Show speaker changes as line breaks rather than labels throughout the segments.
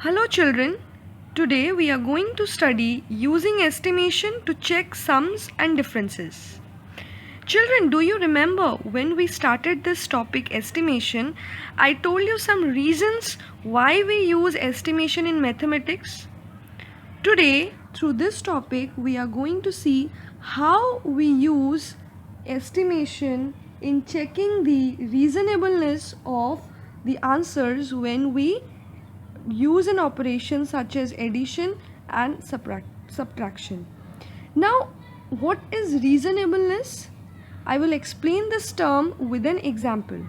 Hello children, today we are going to study using estimation to check sums and differences. Children, do you remember when we started this topic estimation, I told you some reasons why we use estimation in mathematics? Today, through this topic, we are going to see how we use estimation in checking the reasonableness of the answers when we use an operation such as addition and subtraction. Now, what is reasonableness? I will explain this term with an example.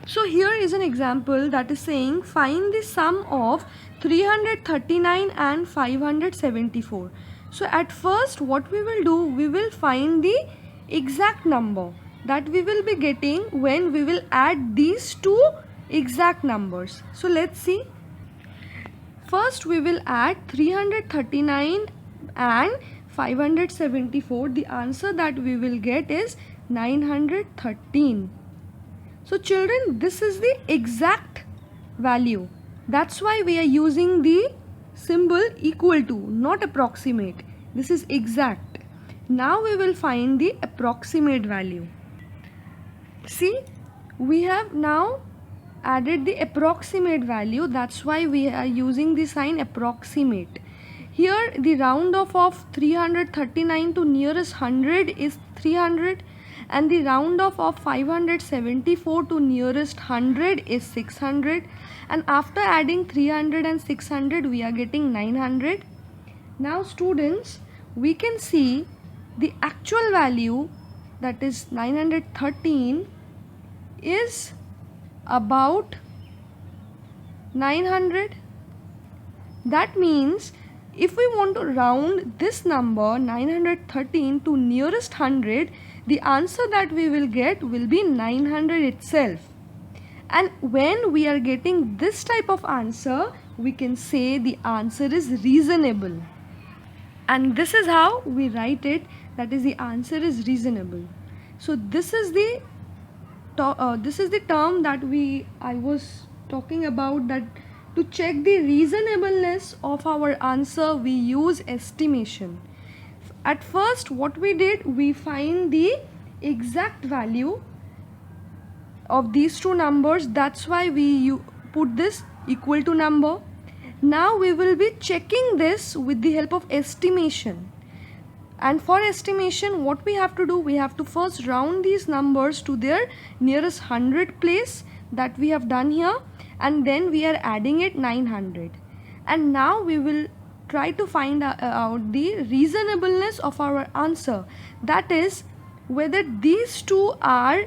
So here is an example that is saying find the sum of 339 and 574. So at first what we will do, we will find the exact number that we will be getting when we will add these two exact numbers. So let's see. First we will add 339 and 574. The answer that we will get is 913. So children, this is the exact value. That's why we are using the symbol equal to, not approximate. This is exact. Now we will find the approximate value. See, we have now added the approximate value. That's why we are using the sign approximate. Here the round off of 339 to nearest 100 is 300, and the round off of 574 to nearest 100 is 600, and after adding 300 and 600 we are getting 900. Now students, we can see the actual value, that is 913, is about 900. That means if we want to round this number 913 to nearest 100, the answer that we will get will be 900 itself. And when we are getting this type of answer, we can say the answer is reasonable. And this is how we write it, that is the answer is reasonable. So this is the term that I was talking about, that to check the reasonableness of our answer we use estimation. At first what we did, we find the exact value of these two numbers. That's why we put this equal to number. Now we will be checking this with the help of estimation. And for estimation, what we have to do, we have to first round these numbers to their nearest 100 place, that we have done here, and then we are adding it 900. And now we will try to find out the reasonableness of our answer, that is whether these two are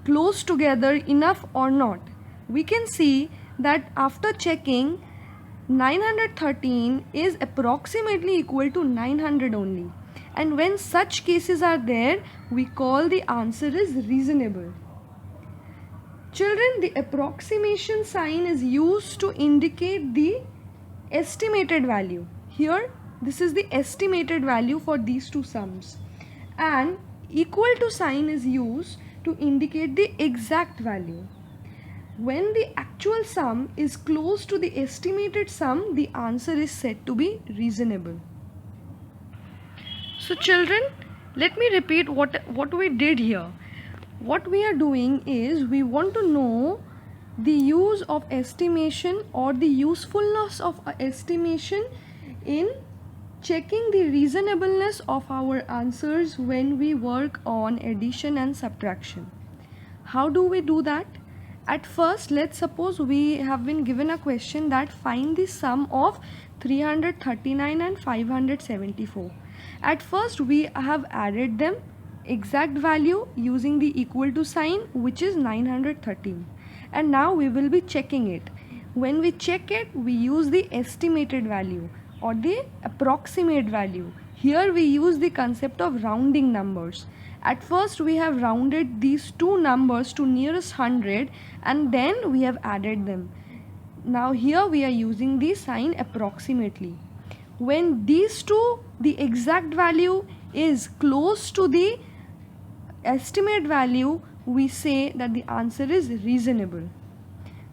close together enough or not. We can see that after checking, 913 is approximately equal to 900 only, and when such cases are there, we call the answer is reasonable. Children, the approximation sign is used to indicate the estimated value. Here this is the estimated value for these two sums, and equal to sign is used to indicate the exact value. When the actual sum is close to the estimated sum, the answer is said to be reasonable. So children, let me repeat what we did here. What we are doing is, we want to know the use of estimation or the usefulness of estimation in checking the reasonableness of our answers when we work on addition and subtraction. How do we do that? At first, let's suppose we have been given a question that find the sum of 339 and 574. At first, we have added them exact value using the equal to sign, which is 913. And now we will be checking it. When we check it, we use the estimated value or the approximate value. Here we use the concept of rounding numbers. At first we have rounded these two numbers to nearest 100, and then we have added them. Now here we are using the sign approximately. When these two, the exact value is close to the estimate value, we say that the answer is reasonable.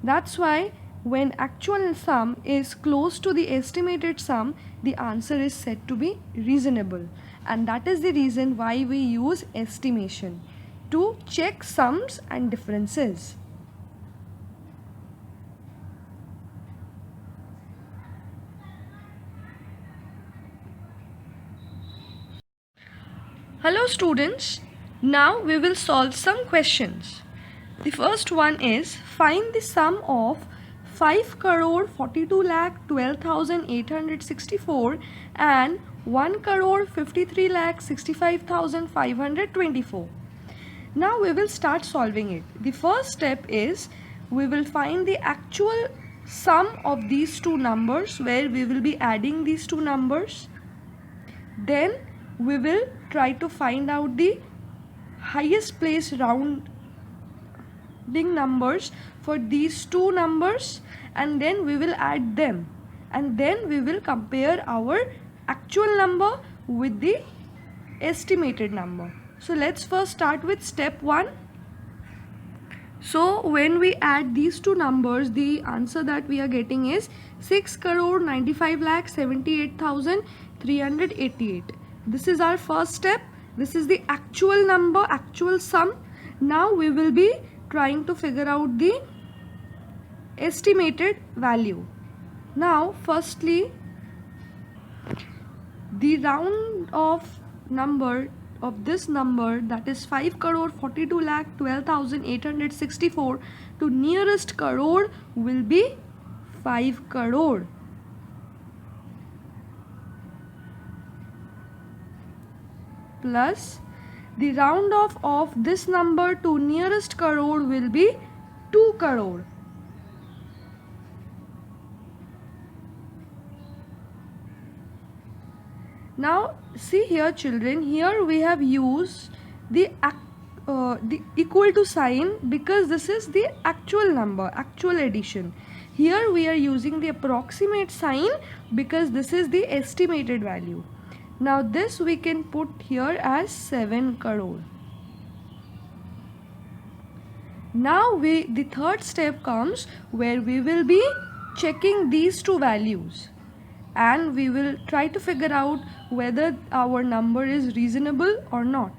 That's why when actual sum is close to the estimated sum, the answer is said to be reasonable. And that is the reason why we use estimation to check sums and differences. Hello students, now we will solve some questions. The first one is find the sum of 5 crore 42 lakh 12,864 and 1 crore 53 lakh 65,524. Now we will start solving it. The first step is we will find the actual sum of these two numbers, where we will be adding these two numbers. Then we will try to find out the highest place rounding numbers for these two numbers, and then we will add them, and then we will compare our actual number with the estimated number. So let's first start with step 1. So when we add these two numbers, the answer that we are getting is 6 crore 95 lakh 78,388. This is our first step. This is the actual number, actual sum. Now we will be trying to figure out the estimated value. Now firstly, the round off number of this number, that is 5 crore 42 lakh 12,864, to nearest crore will be 5 crore. Plus the round off of this number to nearest crore will be 2 crore. Now see here children, here we have used the equal to sign because this is the actual number, actual addition. Here we are using the approximate sign because this is the estimated value. Now this we can put here as 7 crore. Now the third step comes where we will be checking these two values, and we will try to figure out whether our number is reasonable or not.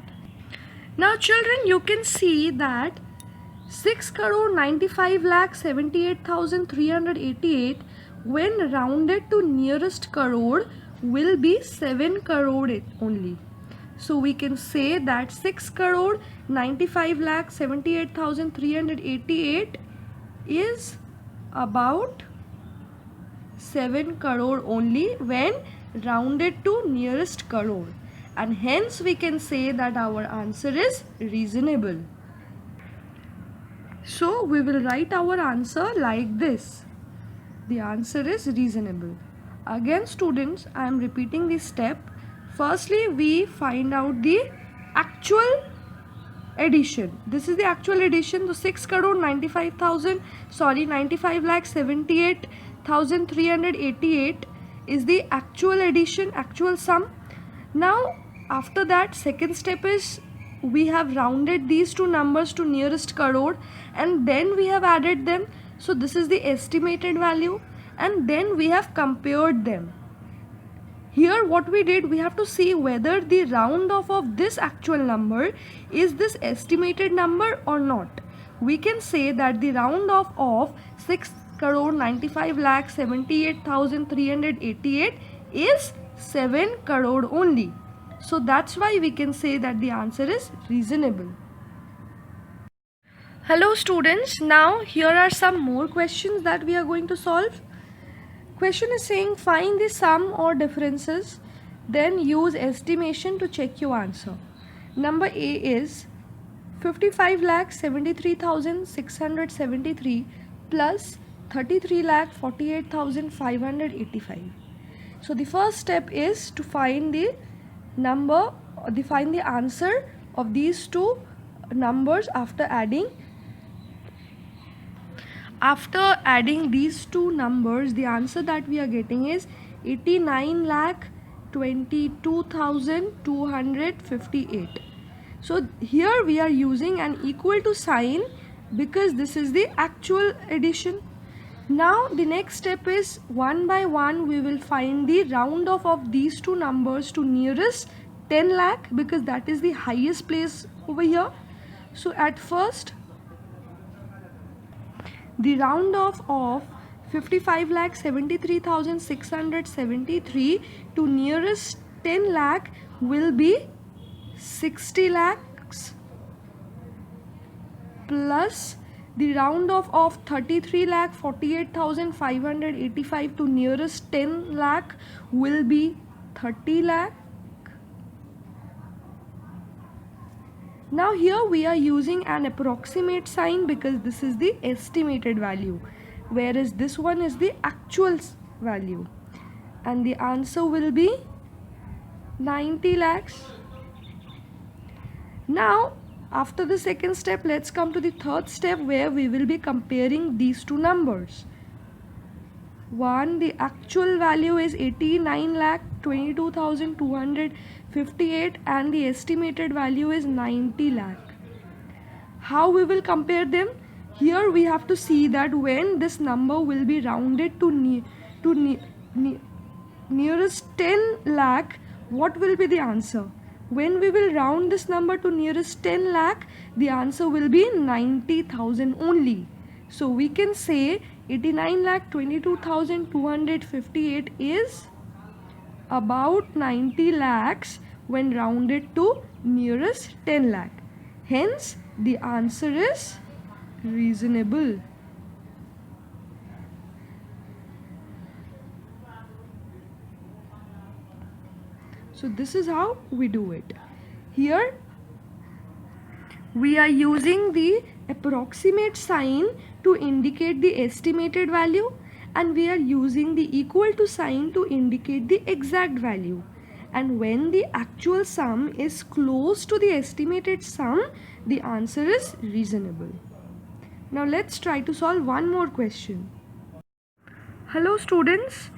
Now children, you can see that 6 crore 95 lakh 78,388 when rounded to nearest crore will be 7 crore only. So we can say that 6 crore 95 lakh 78,388 is about 7 crore only when rounded to nearest crore, and hence we can say that our answer is reasonable. So we will write our answer like this. The answer is reasonable. Again students, I am repeating this step. Firstly, we find out the actual addition. This is the actual addition. So 6 crore 95 lakh 78,388 is the actual addition, actual sum. Now after that, second step is we have rounded these two numbers to nearest crore, and then we have added them. So this is the estimated value, and then we have compared them. Here what we did, we have to see whether the round off of this actual number is this estimated number or not. We can say that the round off of 6 crore 95 lakh 78,388 is 7 crore only. So that's why we can say that the answer is reasonable. Hello students, now here are some more questions that we are going to solve. Question is saying find the sum or differences, then use estimation to check your answer. Number A is 55 lakh 73,673 plus 33 lakh 48,585. So the first step is to find the number, find the answer of these two numbers after adding. After adding these two numbers, the answer that we are getting is 89 lakh 22,258. So here we are using an equal to sign because this is the actual addition. Now the next step is one by one we will find the round off of these two numbers to nearest 10 lakh, because that is the highest place over here. So at first the round off of 55,73,673 to nearest 10 lakh will be 60 lakhs plus the round off of 33,48,585 to nearest 10 lakh will be 30 lakh. Now here we are using an approximate sign because this is the estimated value, whereas this one is the actual value, and the answer will be 90 lakhs. Now after the second step, let's come to the third step where we will be comparing these two numbers. One, the actual value is 89,22,258 and the estimated value is 90 lakh. How we will compare them? Here we have to see that when this number will be rounded to nearest 10 lakh, what will be the answer? When we will round this number to nearest 10 lakh, the answer will be 90,000 only. So we can say 89,22,258 is about 90 lakhs when rounded to nearest 10 lakh. Hence, the answer is reasonable. So this is how we do it. Here we are using the approximate sign to indicate the estimated value, and we are using the equal to sign to indicate the exact value. And when the actual sum is close to the estimated sum, the answer is reasonable. Now let's try to solve one more question. Hello students,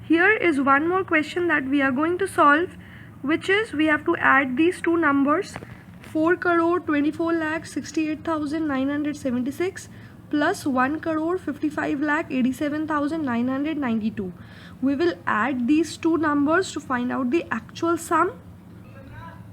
here is one more question that we are going to solve, which is we have to add these two numbers, 4,24,68,976 plus 1,55,87,992. We will add these two numbers to find out the actual sum.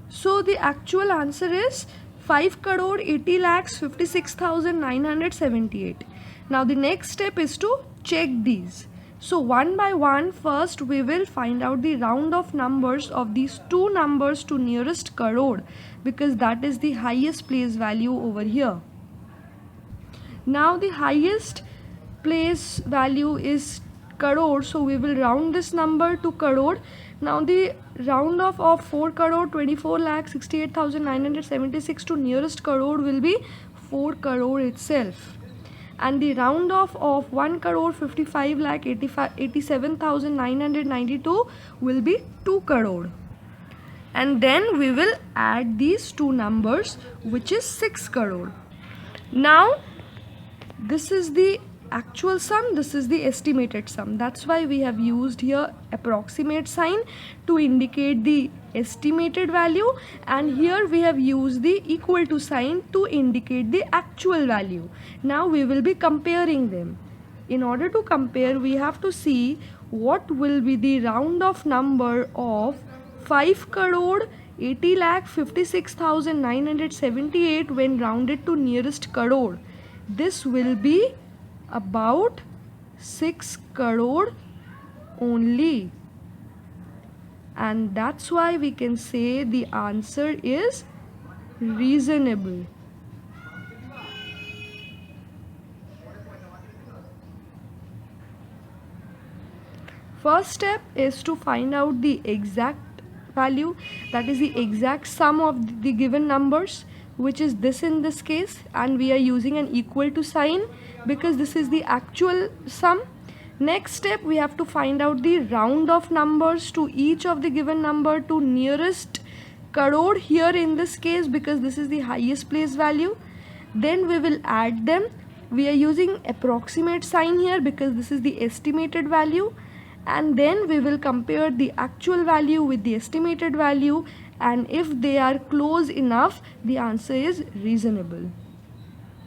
So the actual answer is 5,80,56,978. Now the next step is to check these. So one by one, first we will find out the round off numbers of these two numbers to nearest crore, because that is the highest place value over here. Now the highest place value is crore, so we will round this number to crore. Now the round off of 4,24,68,976 to nearest crore will be 4 crore itself. And the round off of 1,55,87,992 will be 2 crore. And then we will add these two numbers, which is 6 crore. Now this is the actual sum, this is the estimated sum. That's why we have used here approximate sign to indicate the estimated value, and here we have used the equal to sign to indicate the actual value. Now we will be comparing them. In order to compare, we have to see what will be the round off number of 5 crore 80,56,978 when rounded to nearest crore. This will be about 6 crore only, and that's why we can say the answer is reasonable. First step is to find out the exact value, that is the exact sum of the given numbers, which is this in this case, and we are using an equal to sign because this is the actual sum. Next step, we have to find out the round off numbers to each of the given number to nearest crore here in this case, because this is the highest place value. Then we will add them. We are using approximate sign here because this is the estimated value, and then we will compare the actual value with the estimated value, and if they are close enough, the answer is reasonable.